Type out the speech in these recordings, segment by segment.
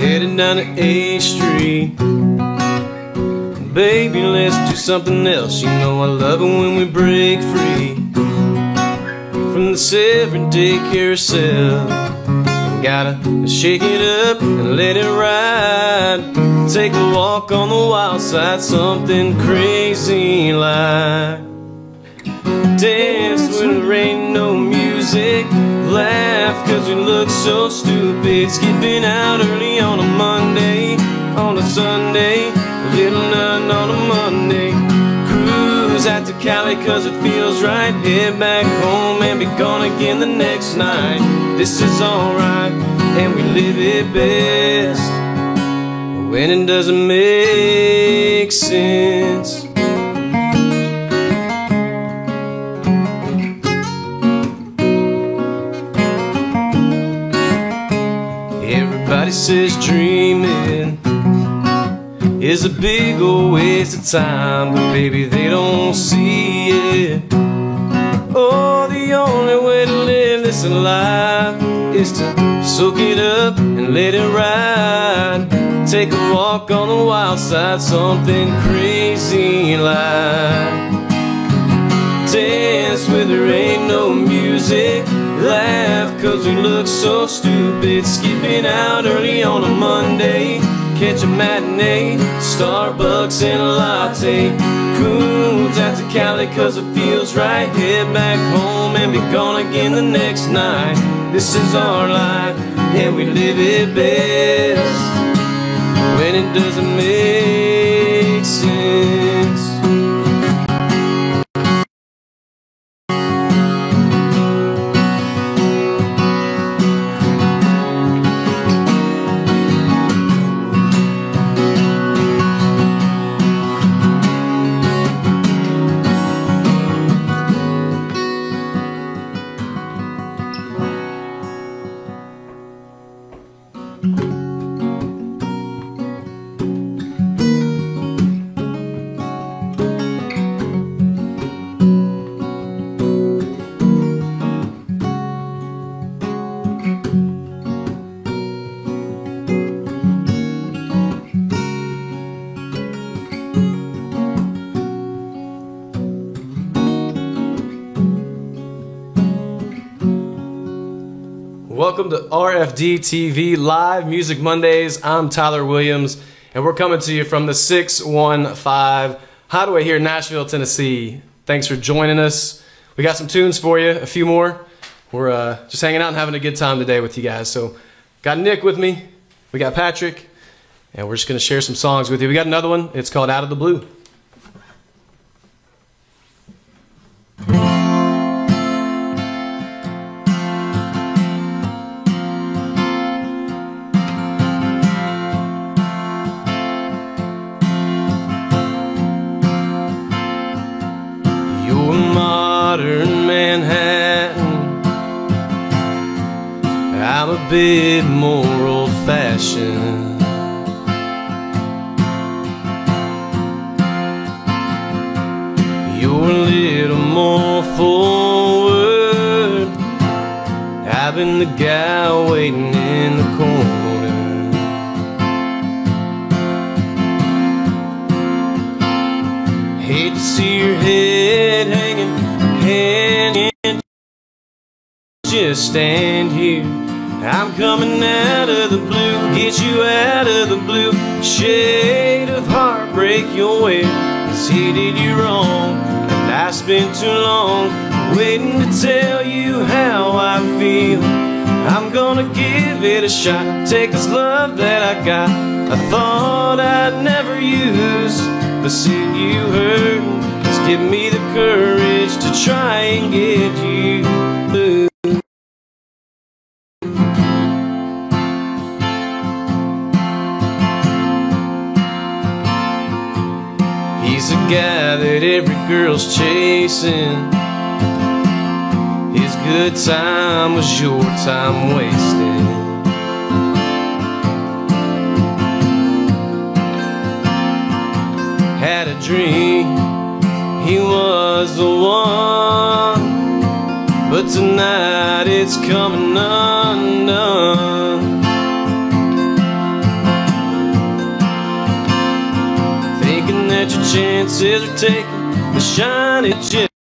headed down to A Street. Baby, let's do something else. You know I love it when we break free from this everyday carousel. Gotta shake it up and let it ride. Take a walk on the wild side, something crazy like dance when there ain't no music. Laugh cause we look so stupid. Skipping out early on a Monday, on a Sunday, little none on a Monday. Cruise out to Cali cause it feels right. Head back home and be gone again the next night. This is alright and we live it best when it doesn't make sense. Everybody says dreaming is a big old waste of time, but baby they don't see it. Oh, the only way to live this life is to soak it up and let it ride. Take a walk on the wild side, something crazy like dance where there ain't no music. Laugh cause we look so stupid. Skipping out early on a Monday, catch a matinee, Starbucks and a latte. Cruise out to Cali cause it feels right. Head back home and be gone again the next night. This is our life and we live it best when it doesn't make sense. Welcome to RFD TV Live Music Mondays. I'm Tyler Williams, and we're coming to you from the 615 Hideaway here in Nashville, Tennessee. Thanks for joining us. We got some tunes for you, a few more. We're just hanging out and having a good time today with you guys. So, got Nick with me, we got Patrick, and we're just going to share some songs with you. We got another one, it's called Out of the Blue. Modern Manhattan, I'm a bit more old-fashioned. You're a little more forward. I've been the guy waiting in the corner. Hate to see your head hanging, and just stand here. I'm coming out of the blue, get you out of the blue. Shade of heartbreak you'll wear, 'cause he did you wrong, and I spent too long waiting to tell you how I feel. I'm gonna give it a shot, take this love that I got. I thought I'd never use, but seeing you hurt has given me the courage to try and get you blue. He's a guy that every girl's chasing. His good time was your time wasted. Had a dream he was the one, but tonight it's coming undone. chances are taken, the shine it just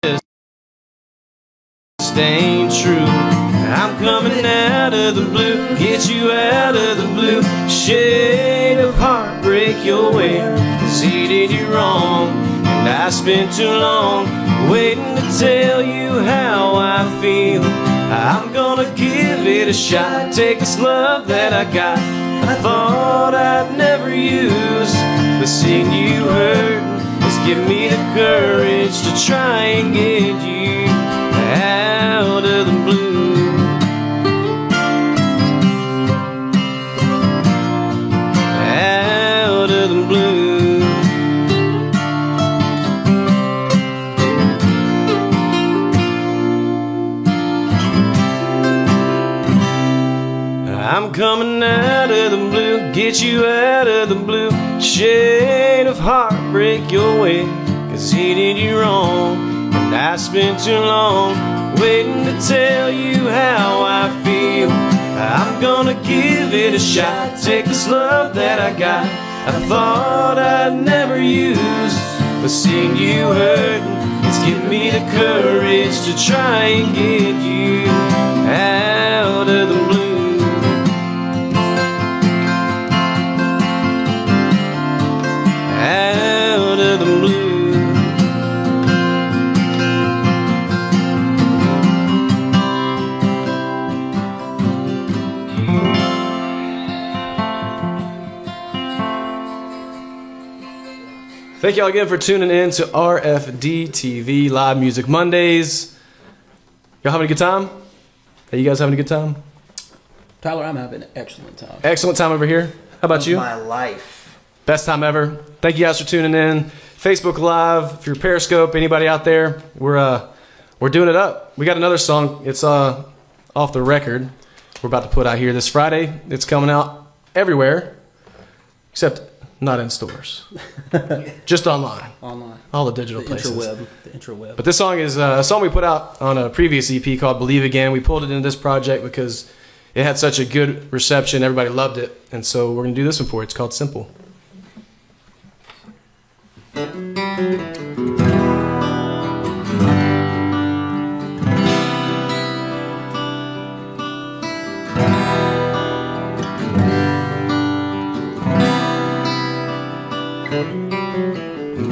ain't true. I'm coming out of the blue, get you out of the blue. Shade of heartbreak your way, 'cause he did you wrong, and I spent too long waiting to tell you how I feel. I'm gonna give it a shot, take this love that I got, I thought I'd never use, but seeing you hurt has given me the courage to try and get you out of the blue. Out of the blue. I'm coming out of the blue, get you out of the blue. Shade of heartbreak your way, 'cause he did you wrong, and I spent too long waiting to tell you how I feel. I'm gonna give it a shot, take this love that I got, I thought I'd never use, but seeing you hurting, it's given me the courage to try and get you out of the blue. Out of the blue. Thank y'all again for tuning in to RFD TV Live Music Mondays. Y'all having a good time? Hey, you guys having a good time? Tyler, I'm having an excellent time. Excellent time over here. How about you? My life. Best time ever. Thank you guys for tuning in. Facebook Live, if you're Periscope, anybody out there, we're doing it up. We got another song. It's off the record. We're about to put out here this Friday. It's coming out everywhere, except not in stores. Just online. Online. All the digital places. The interweb. But this song is a song we put out on a previous EP called Believe Again. We pulled it into this project because it had such a good reception. Everybody loved it. And so we're going to do this one for you. It's called Simple.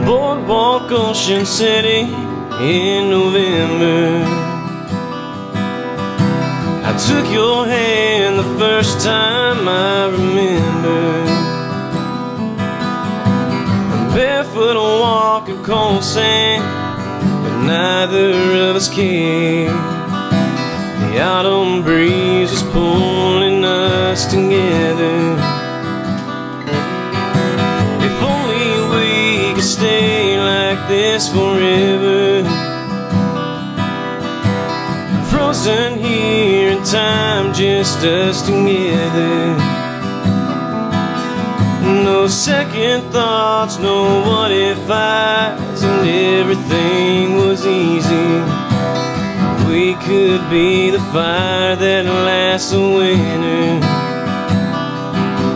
Boardwalk, Ocean City in November. I took your hand the first time I remember. Barefoot and walking cold sand, but neither of us cared. The autumn breeze was pulling us together. If only we could stay like this forever, frozen here in time, just us together. No second thoughts, no what if I's, and everything was easy. We could be the fire that lasts the winter.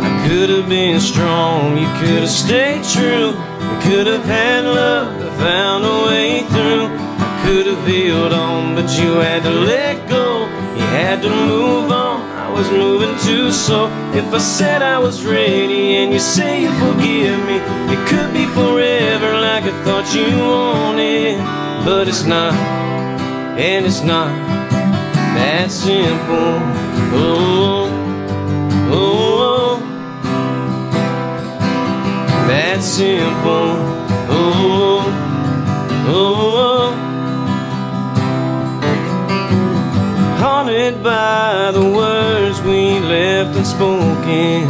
I could have been strong, you could have stayed true. We could have had love, but found a way through. I could have healed on, but you had to let go. You had to move on, I was moving too slow. If I said I was ready and you say you forgive me, it could be forever like I thought you wanted. But it's not, and it's not that simple. Oh, oh, oh, that simple. Oh, oh, oh. Haunted by the words we left unspoken.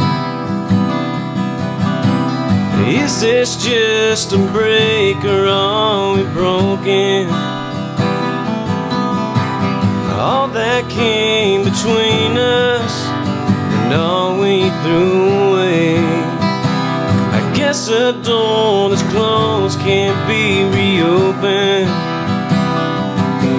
Is this just a break, or are we broken? All that came between us, and all we threw away. I guess a door that's closed can't be reopened.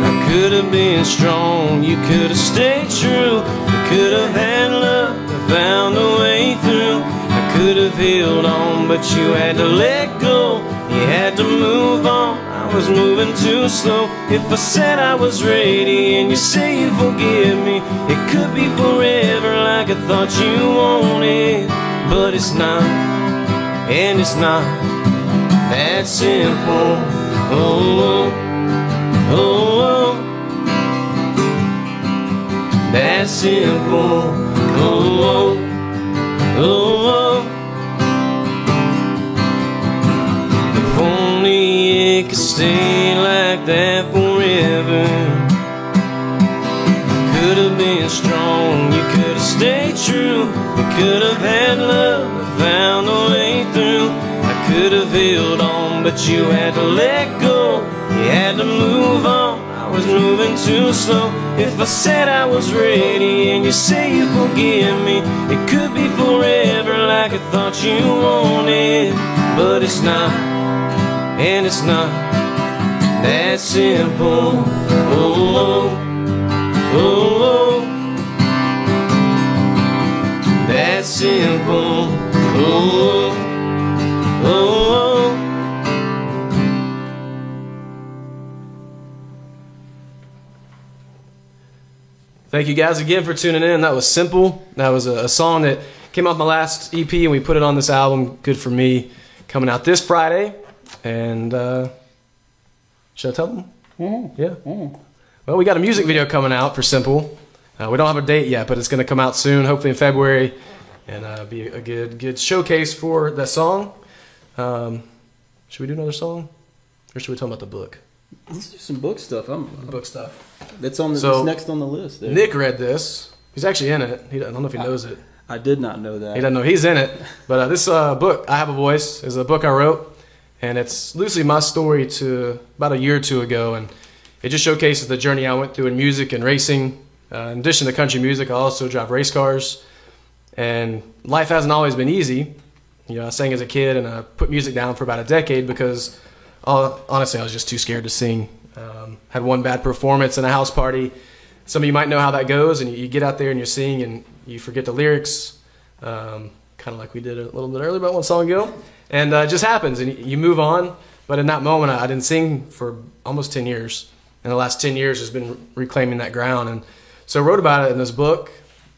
I could have been strong, you could have stayed true. We could have had love, and found a way through. I could have held on, but you had to let go. You you had to move on. I was moving too slow. If I said I was ready and you say you forgive me, it could be forever like I thought you wanted. But it's not, and it's not that simple. Oh, oh, oh, that simple. Oh, oh, oh, oh. If only it could stay like that forever. Could have been strong, you could have stayed true. We could have had love, found a way through. I could have held on, but you had to let go. You had to move on, I was moving too slow. If I said I was ready and you say you forgive me, it could be forever like I thought you wanted. But it's not, and it's not that simple. Oh, oh, oh, that simple. Oh, oh, oh. Thank you guys again for tuning in. That was Simple. That was a song that came off my last EP, and we put it on this album, Good For Me, coming out this Friday. And should I tell them? Yeah. Well, we got a music video coming out for Simple. We don't have a date yet, but it's going to come out soon, hopefully in February, and be a good showcase for that song. Should we do another song, or should we talk about the book? Let's do some book stuff. Book stuff. That's on the that's next on the list. There. Nick read this. He's actually in it. I don't know if he knows it. I did not know that. He doesn't know he's in it. But this book, I Have a Voice, is a book I wrote, and it's loosely my story to about a year or two ago, and it just showcases the journey I went through in music and racing. In addition to country music, I also drive race cars, and life hasn't always been easy. You know, I sang as a kid, and I put music down for about a decade because, honestly, I was just too scared to sing. Had one bad performance in a house party. Some of you might know how that goes, and you get out there and you sing and you forget the lyrics, kind of like we did a little bit earlier about one song ago, and it just happens, and you move on. But in that moment, I didn't sing for almost 10 years, and the last 10 years has been reclaiming that ground. And so I wrote about it in this book,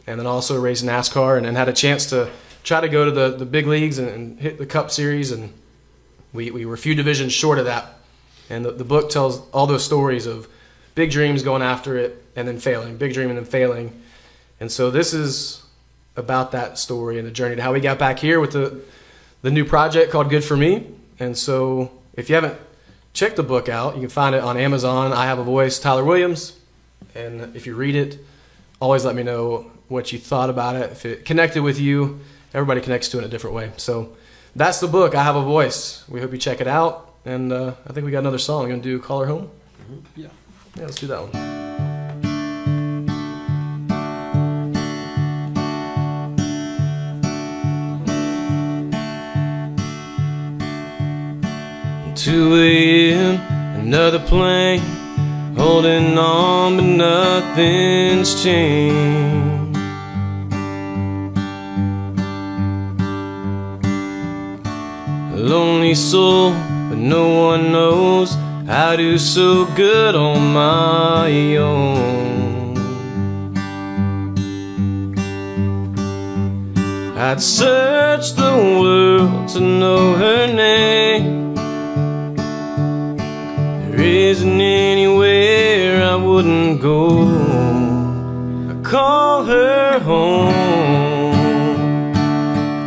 and then also raced NASCAR, and had a chance to try to go to the big leagues and hit the Cup Series, and we were a few divisions short of that. And the book tells all those stories of big dreams going after it and then failing, big dream and then failing. And so this is about that story and the journey to how we got back here with the new project called Good For Me. And so if you haven't checked the book out, you can find it on Amazon. I Have a Voice, Tyler Williams. And if you read it, always let me know what you thought about it, if it connected with you. Everybody connects to it in a different way. So that's the book, I Have a Voice. We hope you check it out. And I think we got another song. You going to do Call Her Home? Yeah. Yeah, let's do that one. Two a.m., another plane, holding on but nothing's changed. A lonely soul, but no one knows I do so good on my own. I'd search the world to know her name. There isn't anywhere I wouldn't go. I call her home,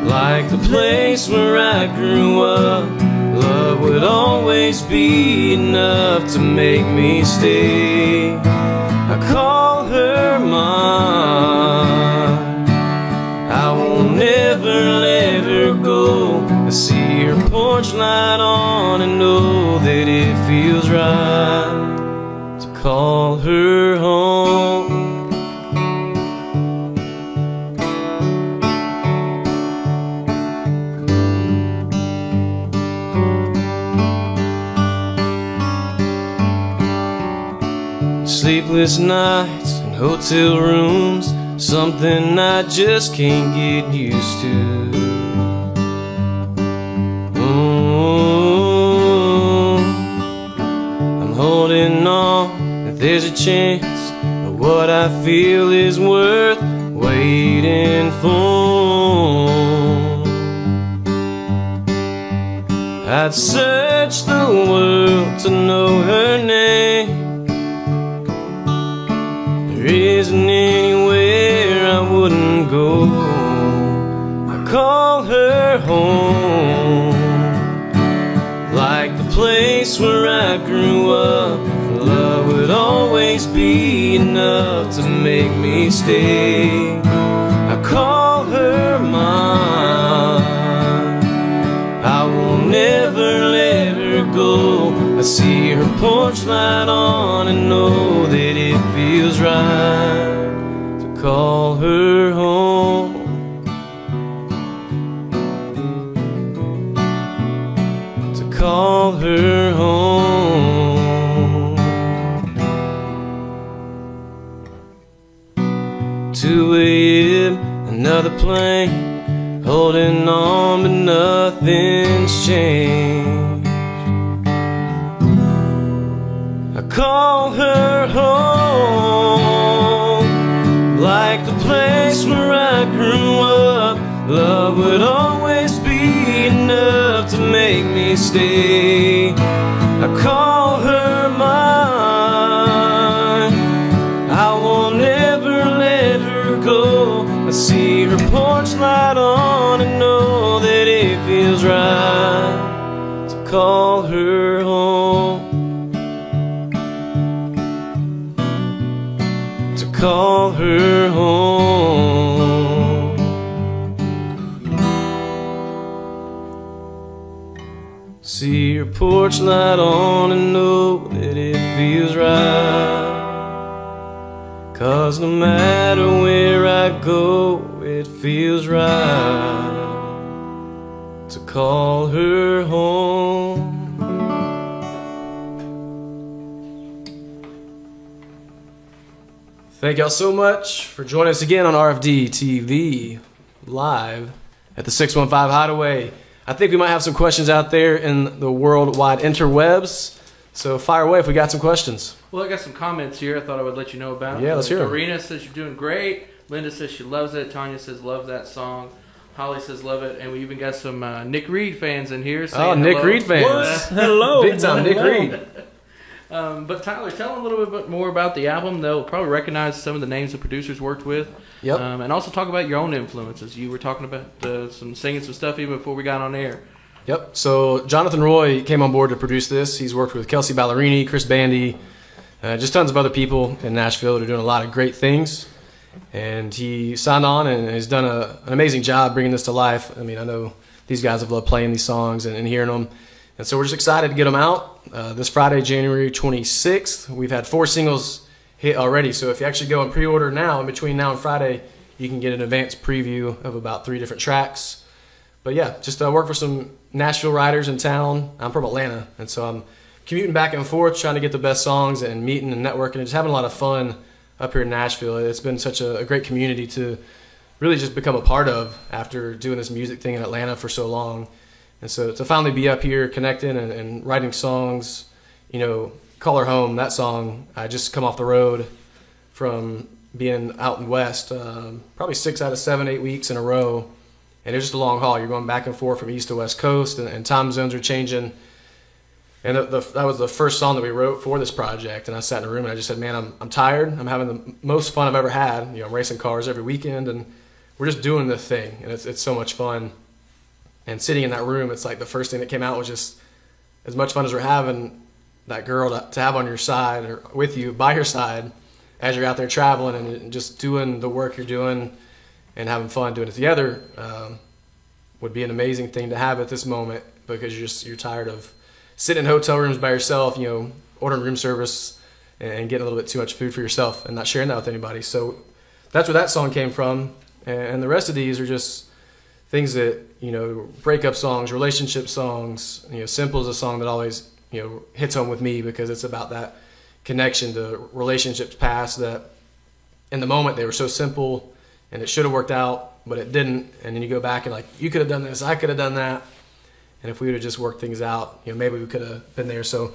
like the place where I grew up. Love would always be enough to make me stay. I call her mine. I won't ever let her go. I see her porch light on and know that it feels right to call her home. Sleepless nights in hotel rooms, something I just can't get used to. Oh, holding on that there's a chance that what I feel is worth waiting for. I'd search the world to know her name. There isn't anywhere I wouldn't go. I call her home, like the place where I grew up. Love would always be enough to make me stay. I call her mine, I will never let her go. I see her porch light on and know that it feels right to call her home. To call her home. 2 a.m., another plane, holding on but nothing's changed. I call her home, like the place where I grew up. Love would always be enough to make me stay. I call her mine, I will never let her go. I see her porch light on and know that it feels right to call her home. To call her home. See her porch light on and know that it feels right. 'Cause no matter where I go, it feels right to call her home. Thank y'all so much for joining us again on RFD TV live at the 615 Hideaway. I think we might have some questions out there in the worldwide interwebs. So fire away if we got some questions. Well, I got some comments here I thought I would let you know about. Yeah, let's hear them. Karina says you're doing great. Linda says she loves it. Tanya says love that song. Holly says love it. And we even got some Nick Reed fans in here saying Nick hello. Reed fans. Hello. Big time Nick Reed. But Tyler, tell them a little bit more about the album. They'll probably recognize some of the names the producers worked with. Yep. And also talk about your own influences. You were talking about some singing some stuff even before we got on air. Yep. So Jonathan Roy came on board to produce this. He's worked with Kelsey Ballerini, Chris Bandy, just tons of other people in Nashville that are doing a lot of great things. And he signed on and has done an amazing job bringing this to life. I mean, I know these guys have loved playing these songs and hearing them. And so we're just excited to get them out. This Friday, January 26th, we've had 4 singles hit already. So if you actually go and pre-order now, in between now and Friday, you can get an advanced preview of about 3 different tracks. But yeah, just work for some Nashville writers in town. I'm from Atlanta, and so I'm commuting back and forth, trying to get the best songs and meeting and networking and just having a lot of fun up here in Nashville. It's been such a great community to really just become a part of after doing this music thing in Atlanta for so long. And so to finally be up here connecting and writing songs, you know, Call Her Home, that song, I just come off the road from being out in West, probably 6 out of 7, 8 weeks in a row. And it's just a long haul. You're going back and forth from East to West Coast, and time zones are changing. And that was the first song that we wrote for this project. And I sat in a room and I just said, man, I'm tired. I'm having the most fun I've ever had. You know, I'm racing cars every weekend, and we're just doing the thing. And it's so much fun. And sitting in that room, it's like the first thing that came out was just as much fun as we're having, that girl to have on your side or with you, by your side, as you're out there traveling and just doing the work you're doing and having fun doing it together would be an amazing thing to have at this moment, because you're tired of sitting in hotel rooms by yourself, you know, ordering room service and getting a little bit too much food for yourself and not sharing that with anybody. So that's where that song came from. And the rest of these are just things that, you know, breakup songs, relationship songs. You know, Simple is a song that always, you know, hits home with me because it's about that connection to relationships past that in the moment they were so simple and it should have worked out, but it didn't. And then you go back and like, you could have done this, I could have done that. And if we would have just worked things out, you know, maybe we could have been there. So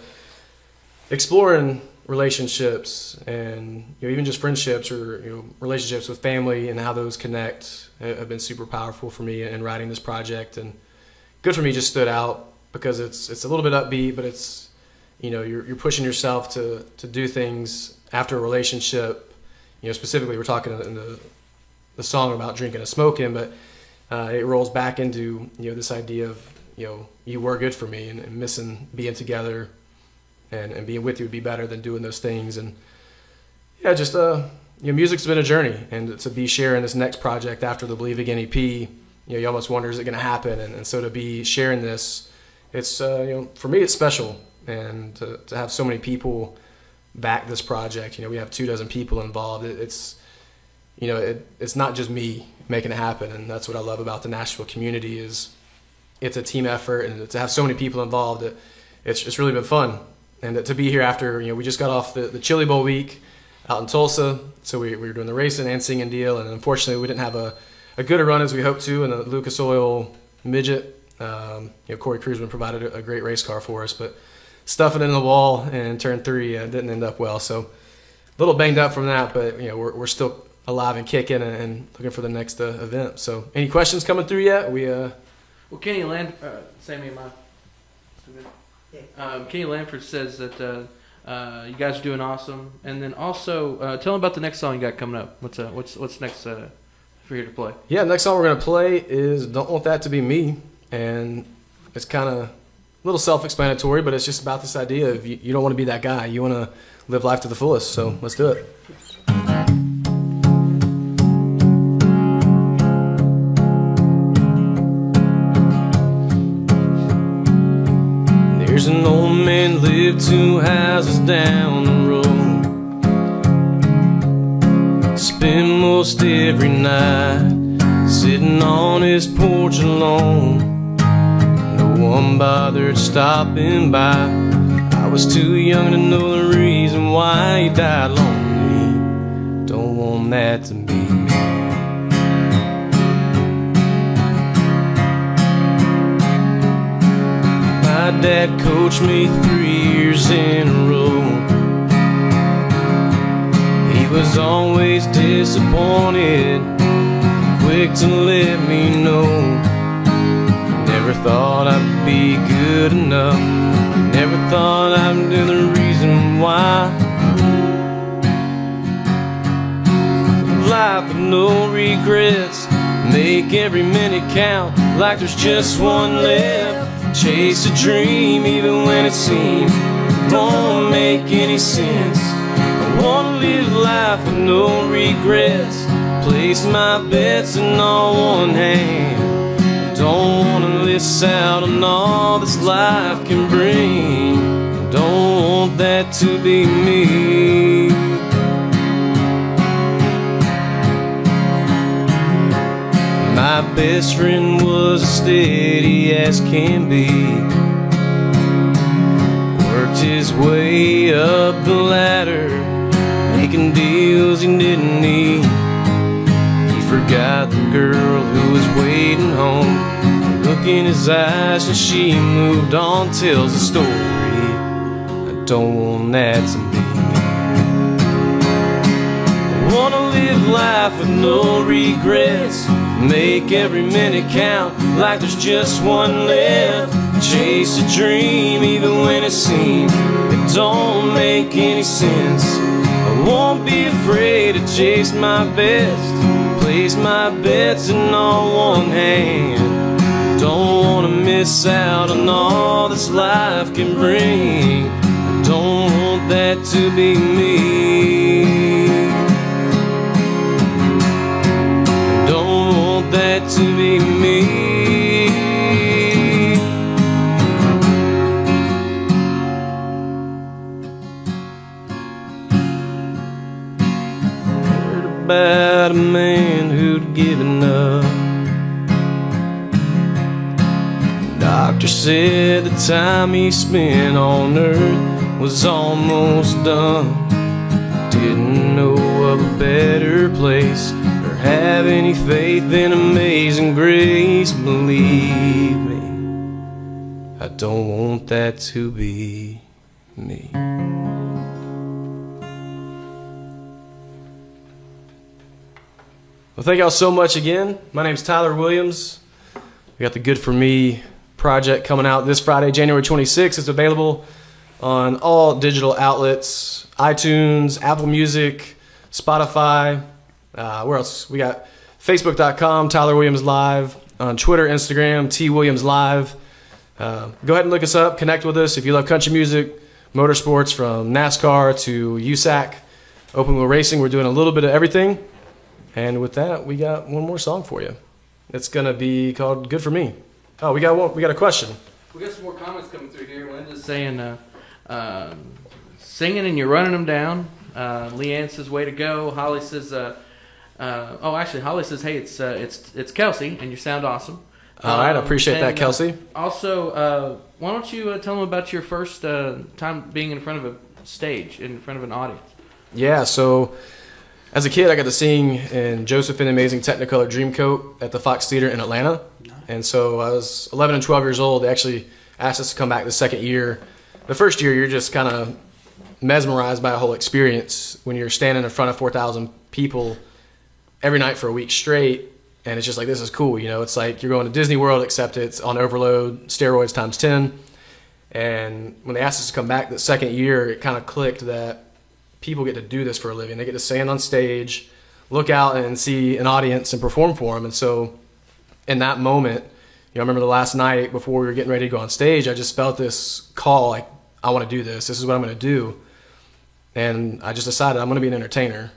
exploring relationships and even just friendships or relationships with family and how those connect have been super powerful for me in writing this project. And Good For Me just stood out because it's a little bit upbeat, but it's you're pushing yourself to do things after a relationship. Specifically we're talking in the song about drinking and smoking, but it rolls back into this idea of you were good for me, and missing being together and being with you would be better than doing those things. And yeah, just music's been a journey, and to be sharing this next project after the Believe Again EP, you almost wonder, is it going to happen? And so to be sharing this, it's for me it's special, and to have so many people back this project. We have 24 people involved. It's not just me making it happen, and that's what I love about the Nashville community is it's a team effort, and to have so many people involved, it's really been fun. And to be here after, we just got off the Chili Bowl week out in Tulsa, so we were doing the racing and singing deal, and unfortunately we didn't have a good a run as we hoped to in the Lucas Oil Midget. Corey Cruzman provided a great race car for us, but stuffing it in the wall in turn 3 didn't end up well. So a little banged up from that, but we're still alive and kicking and looking for the next event. So any questions coming through yet? Well, Kenny Sammy, Kenny Lanford says that you guys are doing awesome, and then also tell them about the next song you got coming up. What's next for you to play? Yeah, the next song we're gonna play is "Don't Want That to Be Me," and it's kind of a little self-explanatory, but it's just about this idea of you don't want to be that guy. You want to live life to the fullest. So let's do it. There's an old man lived 2 houses down the road. Spend most every night sitting on his porch alone. No one bothered stopping by. I was too young to know the reason why he died lonely. Don't want that to be me. My dad coached me 3 years in a row. He was always disappointed, quick to let me know. Never thought I'd be good enough, never thought I'd do the reason why. Life with no regrets, make every minute count like there's just one left. Chase a dream even when it seems it don't make any sense. I wanna live life with no regrets, place my bets in all one hand. Don't wanna miss out on all this life can bring. Don't want that to be me. My best friend was as steady as can be. Worked his way up the ladder, making deals he didn't need. He forgot the girl who was waiting home. The look in his eyes and she moved on tells the story. I don't want that to be me. I wanna live life with no regrets, make every minute count like there's just one left. Chase a dream even when it seems it don't make any sense. I won't be afraid to chase my best, place my bets in all one hand. Don't wanna miss out on all this life can bring. I don't want that to be me. That to be me. Heard about a man who'd given up. Doctor said the time he spent on earth was almost done. Didn't know of a better place, have any faith in amazing grace. Believe me, I don't want that to be me. Well, thank y'all so much again. My name's Tyler Williams. We got the Good For Me project coming out this Friday, January 26th. It's available on all digital outlets, iTunes, Apple Music, Spotify. Where else? We got Facebook.com, Tyler Williams Live. On Twitter, Instagram, T Williams Live. Go ahead and look us up. Connect with us if you love country music, motorsports from NASCAR to USAC, open wheel racing. We're doing a little bit of everything. And with that, we got one more song for you. It's gonna be called "Good for Me." Oh, we got one. We got a question. We got some more comments coming through here. Linda's saying, singing and you're running them down. Leanne says, "Way to go." Holly says, Holly says, "Hey, it's Kelsey, and you sound awesome." All right, I appreciate that, Kelsey. Also, why don't you tell them about your first time being in front of a stage, in front of an audience? Yeah, so as a kid, I got to sing in Joseph and the Amazing Technicolor Dreamcoat at the Fox Theater in Atlanta. And so I was 11 and 12 years old. They actually asked us to come back the second year. The first year, you're just kind of mesmerized by a whole experience when you're standing in front of 4,000 people every night for a week straight. And it's just like, this is cool. You know, it's like you're going to Disney World, except it's on overload, steroids times 10. And when they asked us to come back the second year, it kind of clicked that people get to do this for a living. They get to stand on stage, look out and see an audience and perform for them. And so in that moment, I remember the last night before we were getting ready to go on stage, I just felt this call, like, I want to do this. This is what I'm going to do. And I just decided I'm going to be an entertainer.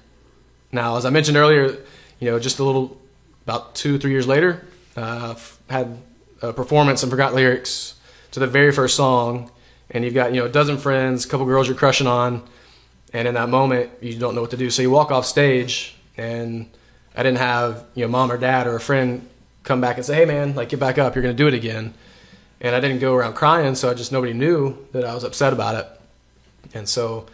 Now, as I mentioned earlier, just about 2-3 years later, had a performance and forgot lyrics to the very first song. And you've got, a dozen friends, a couple girls you're crushing on. And in that moment, you don't know what to do. So you walk off stage, and I didn't have, mom or dad or a friend come back and say, hey, man, like, get back up. You're going to do it again. And I didn't go around crying, so nobody knew that I was upset about it. And so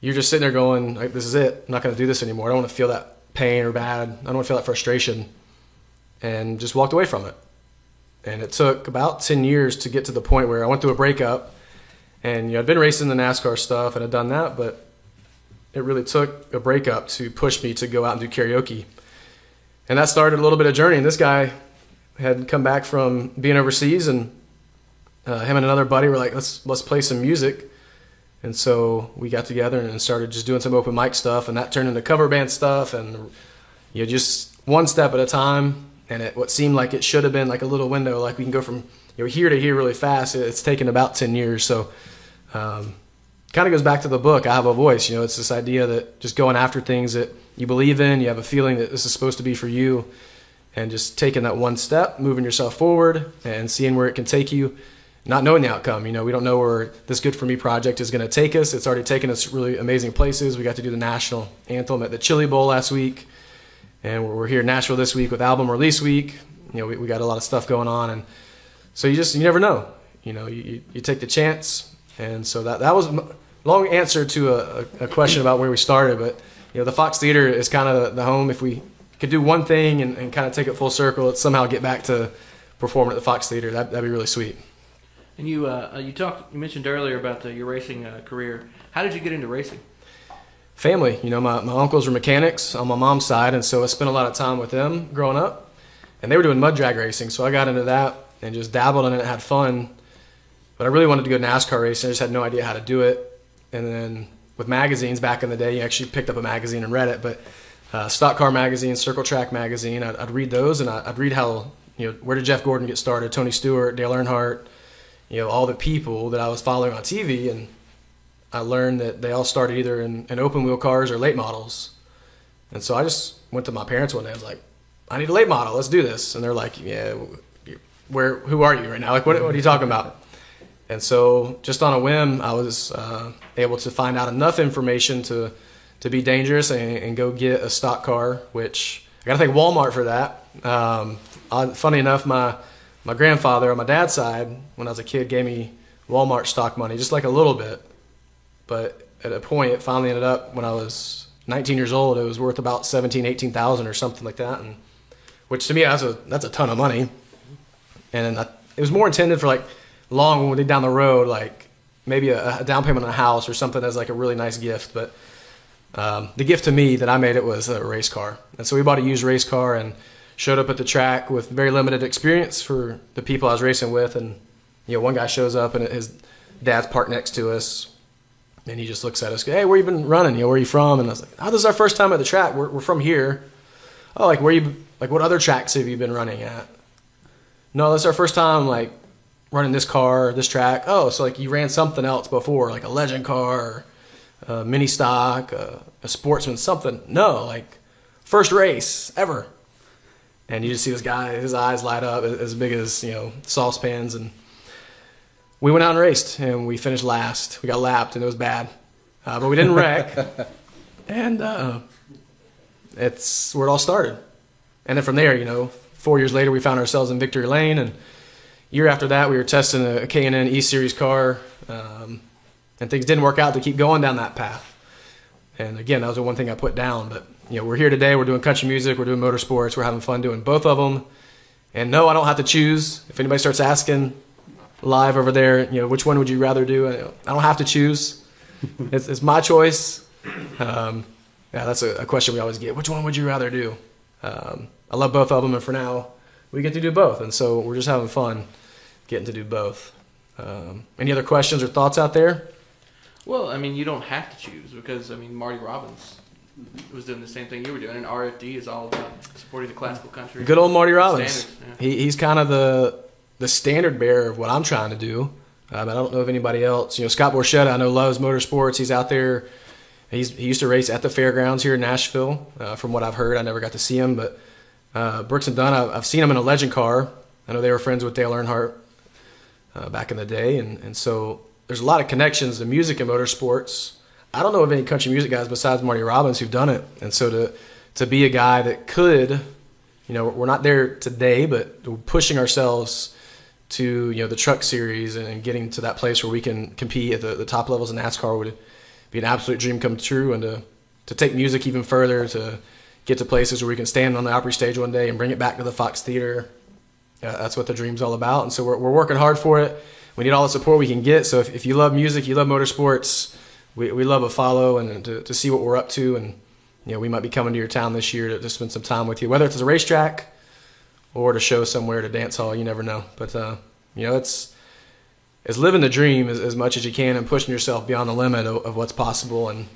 you're just sitting there going, like, this is it. I'm not going to do this anymore. I don't want to feel that pain or bad. I don't want to feel that frustration. And just walked away from it. And it took about 10 years to get to the point where I went through a breakup. And I'd been racing the NASCAR stuff and I'd done that, but it really took a breakup to push me to go out and do karaoke. And that started a little bit of journey. And this guy had come back from being overseas, and him and another buddy were like, let's play some music. And so we got together and started just doing some open mic stuff, and that turned into cover band stuff, and just one step at a time. And what seemed like it should have been like a little window, like we can go from here to here really fast. It's taken about 10 years. So kind of goes back to the book, I Have a Voice. It's this idea that just going after things that you believe in, you have a feeling that this is supposed to be for you, and just taking that one step, moving yourself forward and seeing where it can take you, not knowing the outcome. We don't know where this Good For Me project is going to take us. It's already taken us really amazing places. We got to do the national anthem at the Chili Bowl last week, and we're here in Nashville this week with album release week. We got a lot of stuff going on, and so you never know. You take the chance. And so that was a long answer to a question about where we started. But, the Fox Theater is kind of the home. If we could do one thing and kind of take it full circle, it's somehow get back to performing at the Fox Theater. That'd be really sweet. And you mentioned earlier about your racing career. How did you get into racing? Family. My uncles were mechanics on my mom's side, and so I spent a lot of time with them growing up. And they were doing mud drag racing, so I got into that and just dabbled in it and had fun. But I really wanted to go NASCAR racing. I just had no idea how to do it. And then with magazines back in the day, you actually picked up a magazine and read it. But Stock Car Magazine, Circle Track Magazine, I'd read those, and I'd read how, where did Jeff Gordon get started, Tony Stewart, Dale Earnhardt, all the people that I was following on TV. And I learned that they all started either in open wheel cars or late models. And so I just went to my parents one day. I was like, I need a late model. Let's do this. And they're like, yeah, who are you right now? Like, what are you talking about? And so just on a whim, I was able to find out enough information to be dangerous and go get a stock car, which I got to thank Walmart for that. Funny enough, my grandfather on my dad's side, when I was a kid, gave me Walmart stock money, just like a little bit. But at a point, it finally ended up when I was 19 years old, it was worth about $17,000, $18,000 or something like that. And which to me, that's a ton of money. And it was more intended for like long when we down the road, like maybe a down payment on a house or something as like a really nice gift. But the gift to me that I made it was a race car. And so we bought a used race car and showed up at the track with very limited experience for the people I was racing with. And, you know, one guy shows up and his dad's parked next to us. And he just looks at us, hey, where you been running? You know, where are you from? And I was like, oh, this is our first time at the track. We're from here. Oh, like what other tracks have you been running at? No, this is our first time like running this car, this track. Oh, so like you ran something else before, like a legend car, or a mini stock, a sportsman, something. No, like first race ever. And you just see this guy, his eyes light up as big as, you know, saucepans. And we went out and raced, and we finished last. We got lapped, and it was bad. But we didn't wreck. And it's where it all started. And then from there, you know, 4 years later, we found ourselves in Victory Lane. And year after that, we were testing a K&N E-Series car. And things didn't work out to keep going down that path. And again, that was the one thing I put down. But, you know, we're here today. We're doing country music. We're doing motorsports. We're having fun doing both of them. And no, I don't have to choose. If anybody starts asking live over there, you know, which one would you rather do? I don't have to choose. It's my choice. Yeah, that's a question we always get. Which one would you rather do? I love both of them, and for now, we get to do both. And so we're just having fun getting to do both. Any other questions or thoughts out there? Well, I mean, you don't have to choose because, I mean, Marty Robbins was doing the same thing you were doing, and RFD is all about supporting the classical country. Good old Marty Robbins. Standards, yeah. He's kind of the standard bearer of what I'm trying to do. I don't know if anybody else. You know, Scott Borchetta, I know, loves motorsports. He's out there. He used to race at the fairgrounds here in Nashville. From what I've heard, I never got to see him, but Brooks and Dunn, I've seen him in a legend car. I know they were friends with Dale Earnhardt back in the day, and so there's a lot of connections to music and motorsports. I don't know of any country music guys besides Marty Robbins who've done it, and so to be a guy that could, you know, we're not there today, but we're pushing ourselves to, you know, the truck series and getting to that place where we can compete at the top levels of NASCAR would be an absolute dream come true. And to take music even further, to get to places where we can stand on the Opry stage one day and bring it back to the Fox Theater, that's what the dream's all about. And so we're working hard for it. We need all the support we can get. So if you love music, you love motorsports, we love a follow and to see what we're up to. And, you know, we might be coming to your town this year to spend some time with you, whether it's a racetrack or to show somewhere, to dance hall, you never know. But, you know, it's living the dream as much as you can and pushing yourself beyond the limit of what's possible. And,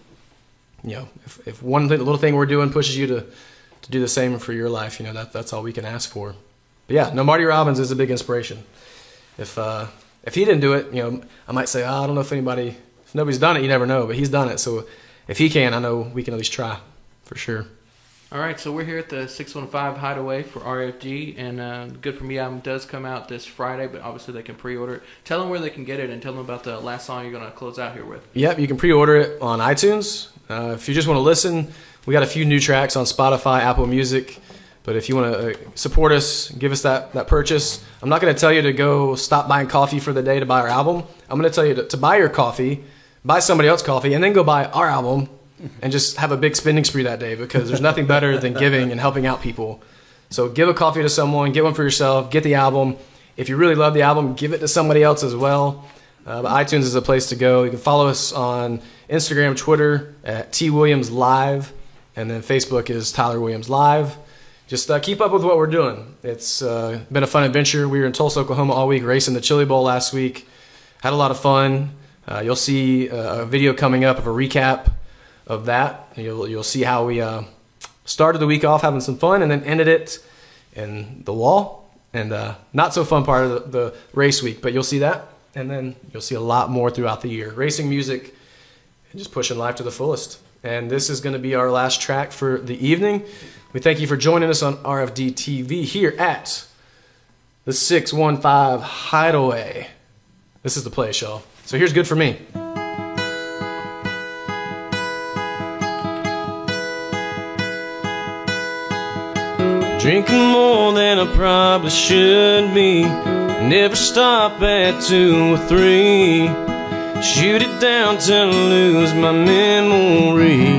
you know, if one little thing we're doing pushes you to do the same for your life, you know, that's all we can ask for. But yeah, no, Marty Robbins is a big inspiration. If he didn't do it, you know, I might say, I don't know if nobody's done it, you never know, but he's done it. So if he can, I know we can at least try for sure. All right, so we're here at the 615 Hideaway for RFD, and Good For Me album does come out this Friday, but obviously they can pre-order it. Tell them where they can get it, and tell them about the last song you're going to close out here with. Yep, you can pre-order it on iTunes. If you just want to listen, we got a few new tracks on Spotify, Apple Music, but if you want to support us, give us that purchase. I'm not going to tell you to go stop buying coffee for the day to buy our album. I'm going to tell you to buy your coffee, buy somebody else's coffee, and then go buy our album and just have a big spending spree that day, because there's nothing better than giving and helping out people. So give a coffee to someone, get one for yourself, get the album. If you really love the album, give it to somebody else as well. But iTunes is a place to go. You can follow us on Instagram, Twitter at T Williams Live, and then Facebook is Tyler Williams Live. Just keep up with what we're doing. It's been a fun adventure. We were in Tulsa, Oklahoma all week, racing the Chili Bowl last week. Had a lot of fun. You'll see a video coming up of a recap of that. You'll see how we started the week off having some fun and then ended it in the wall, and not so fun part of the race week, but you'll see that, and then you'll see a lot more throughout the year. Racing music and just pushing life to the fullest. And this is going to be our last track for the evening. We thank you for joining us on RFD TV here at the 615 Hideaway. This is the place, y'all. So here's Good For Me. Drinking more than I probably should be. Never stop at 2 or 3. Shoot it down till I lose my memory,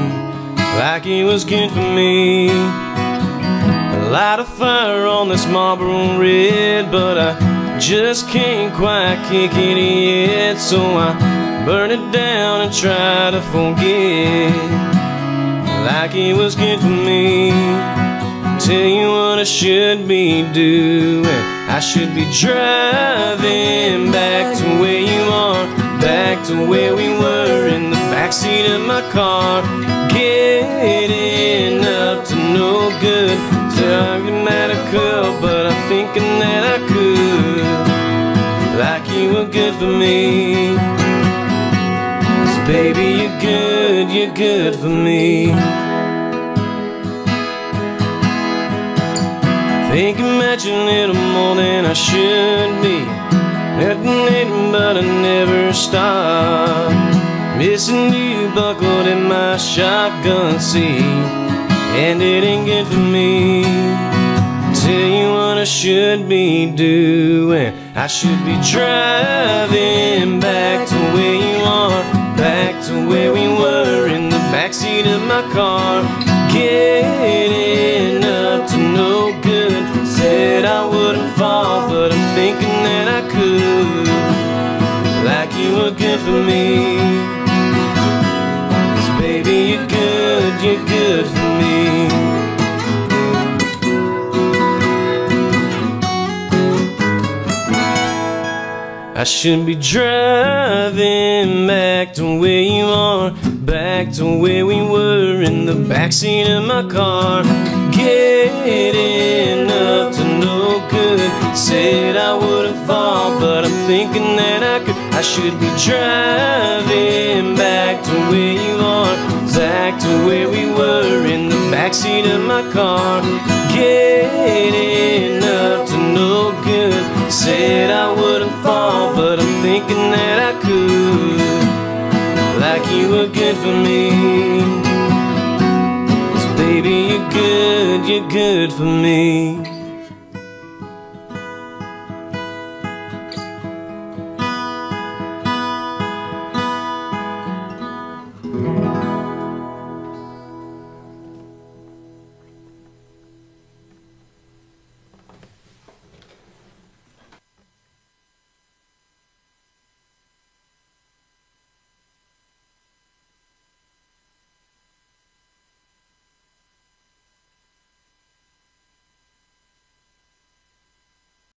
like it was good for me. I light a fire on this Marlboro Red, but I just can't quite kick it yet. So I burn it down and try to forget, like it was good for me. Tell you what I should be doing. I should be driving back to where you are, back to where we were, in the backseat of my car, getting up to no good. Talking at a cup, but I'm thinking that I could, like you were good for me. 'Cause baby, you're good for me. Think about you a little more than I should be. Nothing but I never stop. Missing you buckled in my shotgun seat, and it ain't good for me. Tell you what I should be doing. I should be driving back to where you are, back to where we were, in the backseat of my car, getting up to no good. Said I wouldn't fall, but I'm thinking that I could, like you were good for me. 'Cause baby, you're good for me. I should be driving back to where you are, back to where we were, in the backseat of my car, getting up to no good. Said I wouldn't fall, but I'm thinking that I could. I should be driving back to where you are, back to where we were, in the backseat of my car, getting up to no good. Said I wouldn't fall, but I'm thinking that I could, like you were good for me. 'Cause baby, you're good for me.